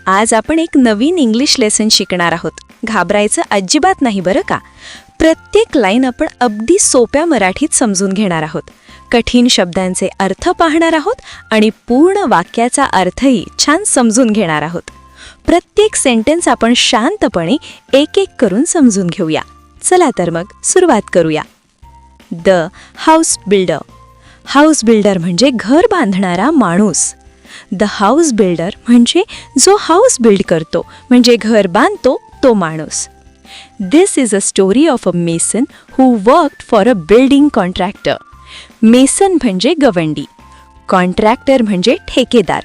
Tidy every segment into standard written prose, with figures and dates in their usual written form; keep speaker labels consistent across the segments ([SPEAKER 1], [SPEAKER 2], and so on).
[SPEAKER 1] आज आपण एक नवीन इंग्लिश लेसन शिकणार आहोत. घाबरायचं अजिबात नाही बरं का. प्रत्येक लाईन आपण अगदी सोप्या मराठीत समजून घेणार आहोत. कठीण शब्दांचे अर्थ पाहणार आहोत आणि पूर्ण वाक्याचा अर्थही छान समजून घेणार आहोत. प्रत्येक सेंटेन्स आपण शांतपणे एक एक करून समजून घेऊया. चला तर मग सुरुवात करूया. The house builder. House builder म्हणजे घर बांधणारा माणूस. द हाऊस बिल्डर म्हणजे जो हाऊस बिल्ड करतो, म्हणजे घर बांधतो तो माणूस. This is a story of a mason who worked for a building contractor. Mason म्हणजे गवंडी, कॉन्ट्रॅक्टर म्हणजे ठेकेदार.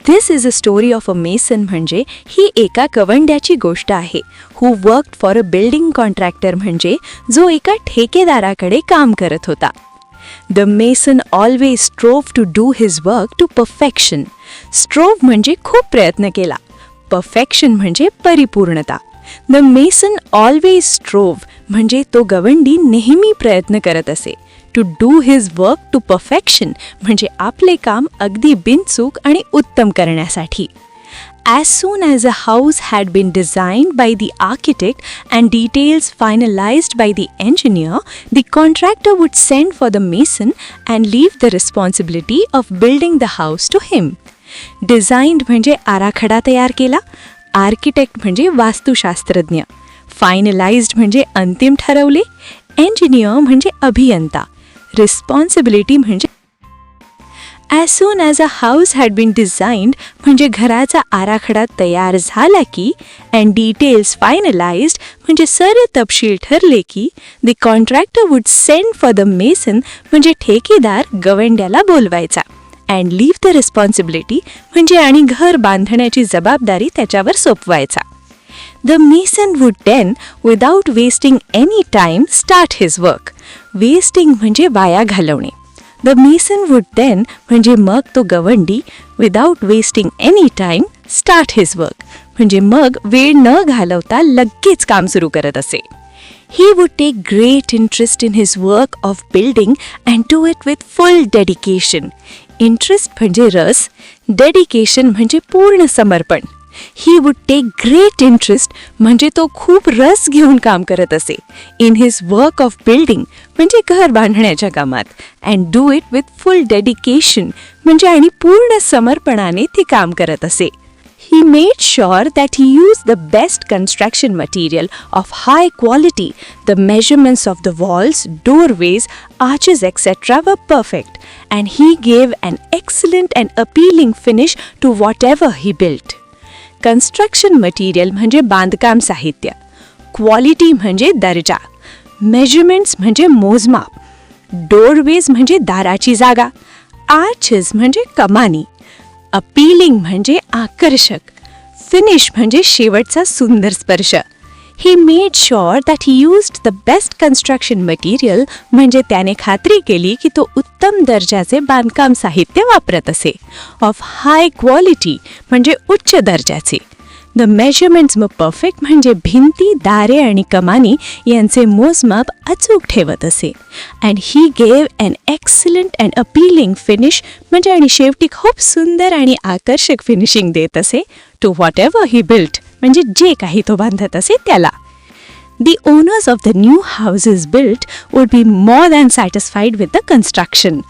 [SPEAKER 1] This is a story of a mason म्हणजे ही एका गवंड्याची गोष्ट आहे. Who worked for a building contractor म्हणजे जो एका ठेकेदाराकडे काम करत होता. The mason always strove to do his work to perfection. Strove म्हणजे खूप प्रयत्न केला. Perfection म्हणजे परिपूर्णता. The mason always strove म्हणजे तो गवंडी नेहमी प्रयत्न करत असे. To do his work to perfection म्हणजे आपले काम अगदी बिनचूक आणि उत्तम करण्यासाठी. As soon as a house had been designed by the architect and details finalized by the engineer, the contractor would send for the mason and leave the responsibility of building the house to him. Designed म्हणजे आराखडा तयार केला, architect म्हणजे वास्तुशास्त्रज्ञ, finalized म्हणजे अंतिम ठरवले, engineer म्हणजे अभियंता, responsibility म्हणजे As soon as a house had been designed म्हणजे घराचा आराखडा तयार झाला की, and details finalized म्हणजे सर्व तपशील ठरले की, the contractor would send for the mason म्हणजे ठेकेदार गवंड्याला बोलवायचा, and leave the responsibility म्हणजे आणि घर बांधण्याची जबाबदारी त्याच्यावर सोपवायचा. The mason would then, without wasting any time, start his work. Wasting म्हणजे वाया घालवणे. The mason would then म्हणजे मग तो गवंडी without wasting any time start his work म्हणजे मग वेळ न घालवता लगेच काम सुरू करत असे. He would take great interest in his work of building and do it with full dedication. Interest म्हणजे रस, dedication म्हणजे पूर्ण समर्पण. He would take great interest म्हणजे तो खूप रस घेऊन काम करत असे. In his work of building म्हणजे घर बांधण्याच्या कामात, and do it with full dedication म्हणजे आणि पूर्ण समर्पणाने ते काम करत असे. He made sure that he used the best construction material of high quality. The measurements of the walls, doorways, arches, etc. were perfect, and he gave an excellent and appealing finish to whatever he built. Construction material म्हणजे बांधकाम साहित्य, quality म्हणजे दर्जा, measurements म्हणजे मोजमाप, doorways म्हणजे दाराची जागा, arches म्हणजे कमानी, अपीलिंग म्हणजे आकर्षक, फिनिश म्हणजे शेवटचा सुंदर स्पर्श. He made sure that he used the best construction material म्हणजे त्याने खात्री केली की तो उत्तम दर्जाचे बांधकाम साहित्य वापरत असे. Of high quality म्हणजे उच्च दर्जाचे. The measurements were perfect म्हणजे भिंती, दारे आणि कमानी यांचे मोजमाप अचूक ठेवत असे. And he gave an excellent and appealing finish म्हणजे आणि शेवटी खूप सुंदर आणि आकर्षक फिनिशिंग देत असे to whatever he built म्हणजे जे काही तो बांधत असे त्याला. The owners of the new houses built would be more than satisfied with the construction.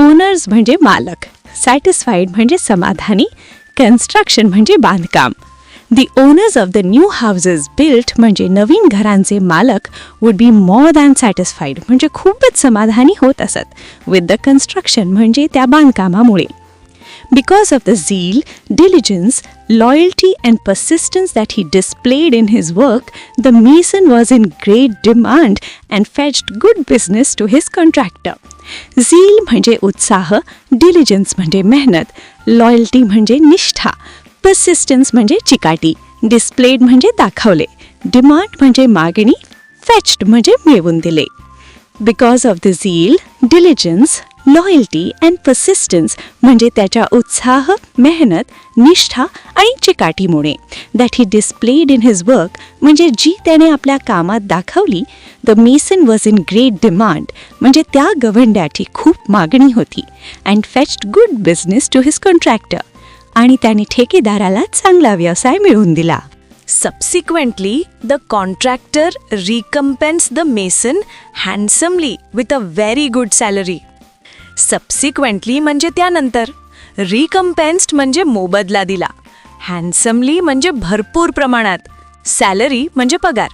[SPEAKER 1] Owners म्हणजे मालक, satisfied म्हणजे समाधानी, construction म्हणजे बांधकाम. The owners of the new houses built म्हणजे नवीन घरांचे मालक would be more than satisfied म्हणजे खूपच समाधानी होत असत with the construction म्हणजे त्या बांधकामामुळे. Because of the zeal, diligence, loyalty and persistence that he displayed in his work, the mason was in great demand and fetched good business to his contractor. Zeal म्हणजे उत्साह, diligence म्हणजे मेहनत, loyalty म्हणजे निष्ठा, persistence म्हणजे चिकाटी, displayed म्हणजे दाखवले, demand म्हणजे मागणी, fetched म्हणजे मिळवून दिले. Because of the zeal, diligence, loyalty and persistence म्हणजे त्याच्या उत्साह, मेहनत, निष्ठा आणि चिकाटीमुळे that he displayed in his work म्हणजे जी त्याने आपल्या कामात दाखवली. The mason was in great demand म्हणजे त्या गवंड्याची खूप मागणी होती. And fetched good business to his contractor आणि त्याने ठेकेदाराला चांगला व्यवसाय मिळवून दिला.
[SPEAKER 2] Subsequently, the contractor recompensed the mason handsomely with a very good salary. Subsequently म्हणजे त्यानंतर, recompensed म्हणजे मोबदला दिला, handsomely म्हणजे भरपूर प्रमाणात, salary म्हणजे पगार.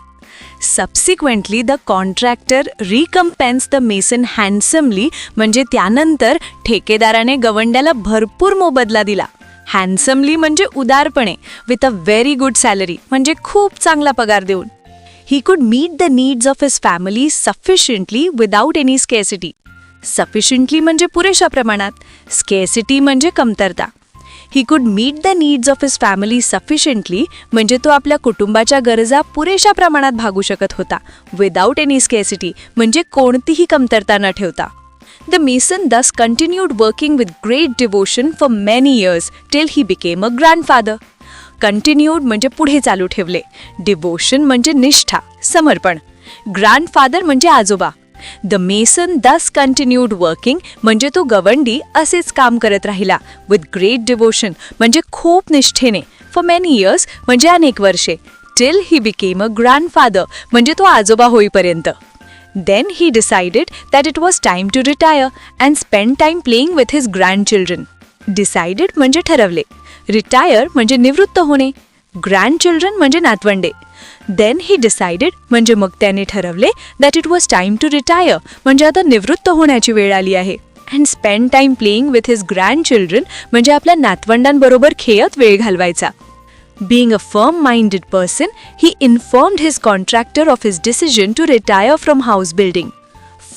[SPEAKER 2] Subsequently, the contractor recompensed the mason handsomely म्हणजे त्यानंतर ठेकेदाराने गवंड्याला भरपूर मोबदला दिला. हॅन्डसमली म्हणजे उदारपणे, with a very good salary म्हणजे खूप चांगला पगार देऊन. He could meet the needs of his family sufficiently without any scarcity. Sufficiently म्हणजे पुरेशा प्रमाणात, स्केसिटी म्हणजे कमतरता. He could meet the needs of his family sufficiently म्हणजे तो आपल्या कुटुंबाच्या गरजा पुरेशा प्रमाणात भागू शकत होता, विदाउट एनी स्केसिटी म्हणजे कोणतीही कमतरता न ठेवता. The mason thus continued working with great devotion for many years till he became a grandfather. Continued म्हणजे पुढे चालू ठेवले, devotion म्हणजे निष्ठा, समर्पण, grandfather म्हणजे आजोबा. The mason thus continued working म्हणजे तो गवंडी असेच काम करत राहिला, with great devotion म्हणजे खूप निष्ठेने, for many years म्हणजे अनेक वर्षे, till he became a grandfather म्हणजे तो आजोबा होईपर्यंत. Then he decided that it was time to retire and spend time playing with his grandchildren. Decided म्हणजे ठरवले, retire म्हणजे निवृत्त होणे, grandchildren म्हणजे नातवंडे. Then he decided म्हणजे मग त्याने ठरवले that it was time to retire म्हणजे आता निवृत्त होण्याची वेळ आली आहे. And spend time playing with his grandchildren म्हणजे आपल्या नातवंडांबरोबर खेळत वेळ घालवायचा. Being a firm-minded person, he informed his contractor of his decision to retire from house building.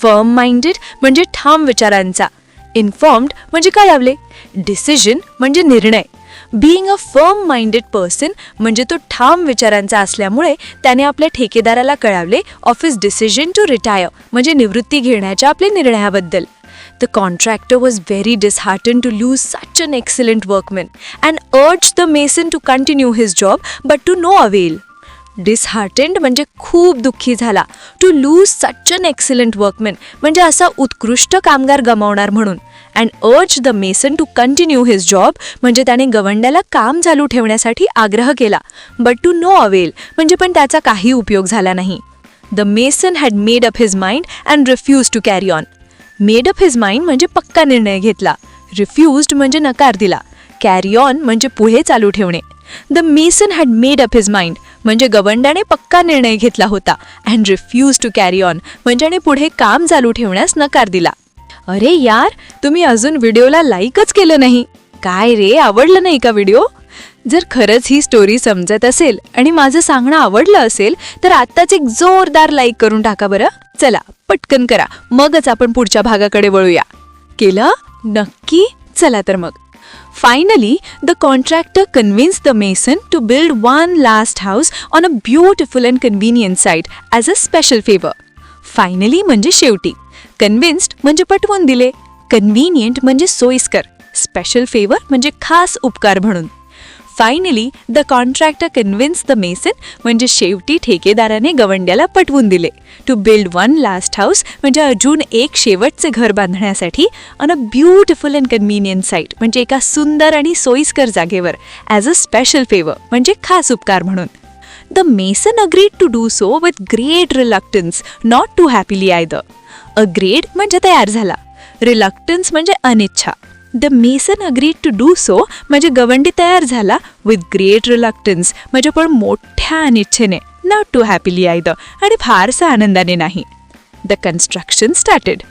[SPEAKER 2] Firm-minded म्हणजे ठाम विचारांचा, informed म्हणजे कळवले, decision म्हणजे निर्णय. Being a firm-minded person म्हणजे तो ठाम विचारांचा असल्यामुळे त्याने आपल्या ठेकेदाराला कळवले of his decision to retire म्हणजे निवृत्ती घेण्याच्या आपल्या निर्णयाबद्दल. The contractor was very disheartened to lose such an excellent workman and urged the mason to continue his job but to no avail. Disheartened म्हणजे खूप दुःखी झाला, to lose such an excellent workman म्हणजे असा उत्कृष्ट कामगार गमावणार म्हणून, and urged the mason to continue his job म्हणजे त्याने गवंड्याला काम चालू ठेवण्यासाठी आग्रह केला, but to no avail म्हणजे पण त्याचा काही उपयोग झाला नाही. The mason had made up his mind and refused to carry on. Made up his mind म्हणजे पक्का निर्णय घेतला, रिफ्युज्ड म्हणजे नकार दिला, कॅरी ऑन म्हणजे पुढे चालू ठेवणे. The mason had made up his mind म्हणजे गवंड्याने पक्का निर्णय घेतला होता, and refuse to carry on म्हणजे पुढे काम चालू ठेवण्यास नकार दिला. अरे यार, तुम्ही अजून व्हिडिओला लाईकच केलं नाही. काय रे, आवडलं नाही का व्हिडिओ? जर खरंच ही स्टोरी समजत असेल आणि माझं सांगणं आवडलं असेल तर आत्ताच एक जोरदार लाईक करून टाका बरं. चला पटकन करा, मगच आपण पुढच्या भागाकडे वळूया. केलं? नक्की? चला तर मग. Finally, the contractor convinced the mason to build one last house on a beautiful and convenient site as a special favor. Finally म्हणजे शेवटी, convinced म्हणजे पटवून दिले, convenient म्हणजे सोयीस्कर, special favor म्हणजे खास उपकार म्हणून. Finally, the contractor convinced the mason म्हणजे शेवटी ठेकेदाराने गवंड्याला पटवून दिले, to build one last house म्हणजे अजून एक शेवटचे घर बांधण्यासाठी on a beautiful and convenient site म्हणजे एका सुंदर आणि सोयीस्कर जागेवर, as a special favor म्हणजे खास उपकार म्हणून. The mason agreed to do so with great reluctance, not too happily either. Agreed म्हणजे तयार झाला, reluctance म्हणजे अनिच्छा. The mason agreed to do so म्हणजे गवंडी तयार झाला with great reluctance म्हणजे पण मोठ्या अनिच्छेने, not too happily either आणि फारसा आनंदाने नाही. The construction started.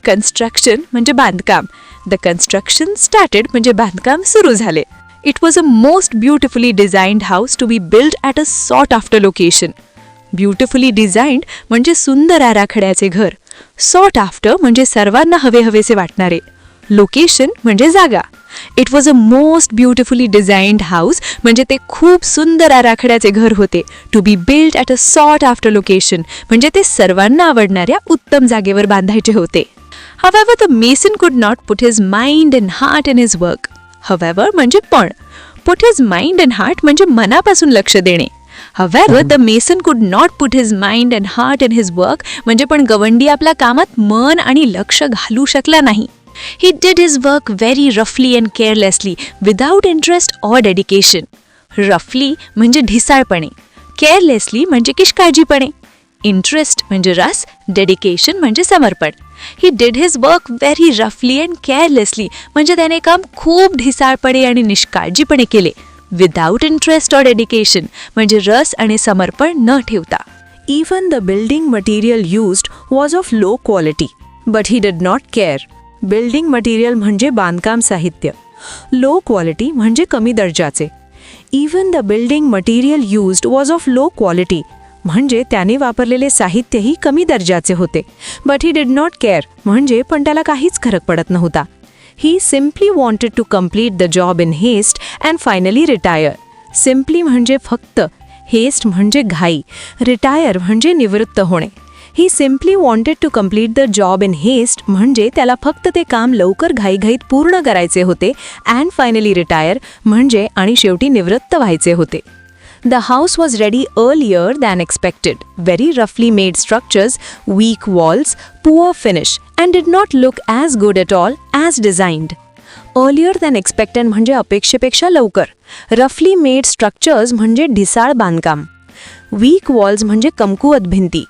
[SPEAKER 2] Construction म्हणजे बांधकाम. The construction started म्हणजे बांधकाम सुरू झाले. It was a most beautifully designed house to be built at a sought after location. Beautifully designed म्हणजे सुंदर आराखड्याचे घर. Sought after म्हणजे सर्वांना हवेसे वाटणारे. लोकेशन म्हणजे जागा. It was a most beautifully designed house म्हणजे ते खूप सुंदर आराखड्याचे घर होते. To be build at a sought after location म्हणजे ते सर्वांना आवडणाऱ्या उत्तम जागेवर बांधायचे होते. However, the mason could not put his mind and heart in his work. However म्हणजे पण, put his mind and heart म्हणजे मनापासून लक्ष देणे. However, the mason could not put his mind and heart in his work म्हणजे पण गवंडी आपल्या कामात मन आणि लक्ष घालू शकला नाही. He did his work very roughly and carelessly, without interest or dedication. Roughly म्हणजे ढिसाळपणे, केअरलेसली म्हणजे किष्काळजीपणे, इंटरेस्ट म्हणजे रस, डेडिकेशन म्हणजे समर्पण. He did his work very roughly and carelessly म्हणजे त्याने काम खूप ढिसाळपणे आणि निष्काळजीपणे केले. Without interest or dedication म्हणजे रस आणि समर्पण न ठेवता. Even the building material used was of low quality, but he did not care. Building material म्हणजे बांधकाम साहित्य, लो क्वालिटी म्हणजे कमी दर्जाचे. Even the building material used was of low quality म्हणजे त्याने वापरलेले साहित्यही कमी दर्जाचे होते. But he did not care म्हणजे पण त्याला काहीच फरक पडत नव्हता. He simply wanted to complete the job in haste and finally retire. Simply म्हणजे फक्त, हेस्ट म्हणजे घाई, रिटायर म्हणजे निवृत्त होणे. He simply wanted to complete the job in haste म्हणजे त्याला फक्त ते काम लवकर घाईघाईत पूर्ण करायचे होते. अँड फायनली रिटायर म्हणजे आणि शेवटी निवृत्त व्हायचे होते. The house was ready earlier than expected. Very रफली made structures, weak walls, poor finish and did not look as good at all as designed. Earlier than expected म्हणजे अपेक्षेपेक्षा लवकर. रफली मेड स्ट्रक्चर्स म्हणजे ढिसाळ बांधकाम. वीक वॉल्स म्हणजे कमकुवत भिंती.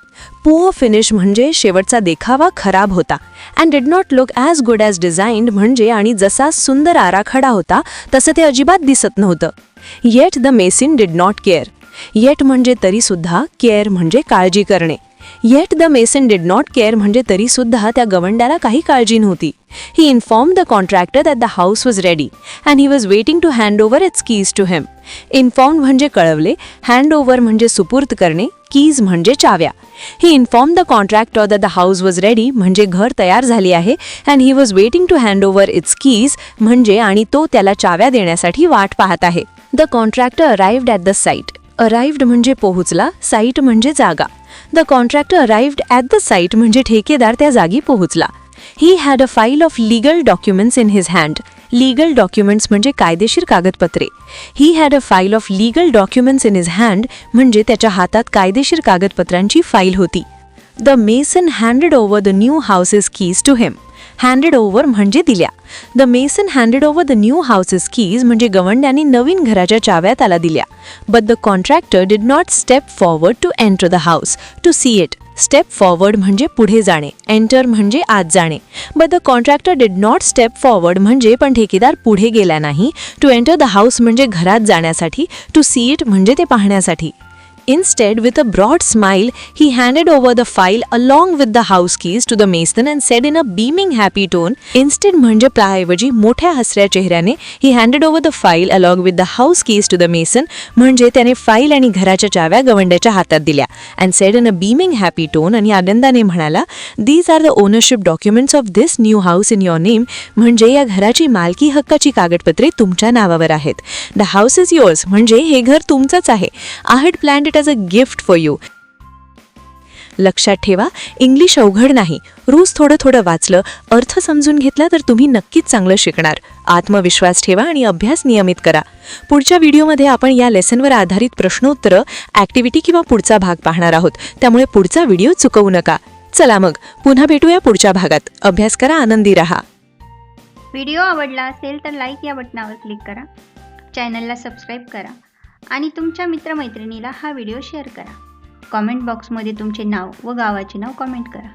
[SPEAKER 2] पुअर फिनिश म्हणजे शेवटचा देखावा खराब होता. And did not look as good as designed म्हणजे आणि जसा सुंदर आराखडा होता तसं ते अजिबात दिसत नव्हतं. Yet the mason did not care. Yet म्हणजे तरीसुद्धा, केअर म्हणजे काळजी करणे. Yet the mason did not care म्हणजे तरीसुद्धा त्या गवंड्याला काही काळजी नव्हती. He inform the contractor that the house was ready and he was waiting to hand over its keys to him. Inform म्हणजे कळवले, हँड ओव्हर म्हणजे सुपूर्त करणे, कीज म्हणजे चाव्या. He inform the contractor that the house was ready म्हणजे घर तयार झाली आहे. And he was waiting to hand over its keys म्हणजे आणि तो त्याला चाव्या देण्यासाठी वाट पाहत आहे. The contractor arrived at the site. Arrived म्हणजे पोहोचला, साईट म्हणजे जागा. The contractor arrived at the site म्हणजे ठेकेदार त्या जागी पोहोचला. He had a file of legal documents in his hand. Legal documents म्हणजे कायदेशीर कागदपत्रे. He had a file of legal documents in his hand म्हणजे त्याच्या हातात कायदेशीर कागदपत्रांची फाईल होती. The mason handed over the new house's keys to him. Handed over म्हणजे दिल्या. The mason handed over the new house's keys म्हणजे गवंड्याने नवीन घराच्या चाव्या त्याला दिल्या. But the contractor did not step forward to enter the house to see it. Step forward म्हणजे पुढे जाणे, एंटर म्हणजे आत जाणे. But the contractor did not step forward म्हणजे पण ठेकेदार पुढे गेला नाही. टू एंटर द हाऊस म्हणजे घरात जाण्यासाठी, टू सी इट म्हणजे ते पाहण्यासाठी. Instead, with a broad smile, he handed over the file along with the house keys to the mason and said in a beaming happy tone, instead म्हणजे प्राऐवजी मोठ्या हसऱ्या चेहऱ्याने he handed over the file along with the house keys to the mason म्हणजे त्याने file आणि घराच्या चाव्या गवंड्याच्या हातात दिल्या. and said in a beaming happy tone आणि आनंदाने म्हणाला, these are the ownership documents of this new house in your name म्हणजे या घराची मालकी हक्काची कागदपत्रे तुमच्या नावावर आहेत. the house is yours म्हणजे हे घर तुमचंच आहे. I had planned it as a gift for you. लक्षात ठेवा, इंग्लिश अवघड नाही. रोज थोडं थोडं वाचलं, अर्थ समजून घेतला तर तुम्ही नक्कीच चांगलं शिकणार. आत्मविश्वास ठेवा आणि अभ्यास नियमित करा. पुढच्या व्हिडिओमध्ये आपण या लेसनवर आधारित प्रश्नोत्तरं, ॲक्टिव्हिटी किंवा पुढचा भाग पाहणार आहोत. त्यामुळे पुढचा व्हिडिओ चुकवू नका. चला मग पुन्हा भेटूया पुढच्या भागात. अभ्यास करा, आनंदी रहा.
[SPEAKER 3] व्हिडिओ आवडला असेल तर लाईक या बटनावर क्लिक करा, चॅनलला सबस्क्राईब करा आणि तुमच्या मित्रमैत्रिणीला हा व्हिडिओ शेअर करा. कॉमेंट बॉक्समध्ये तुमचे नाव व गावाचे नाव कॉमेंट करा.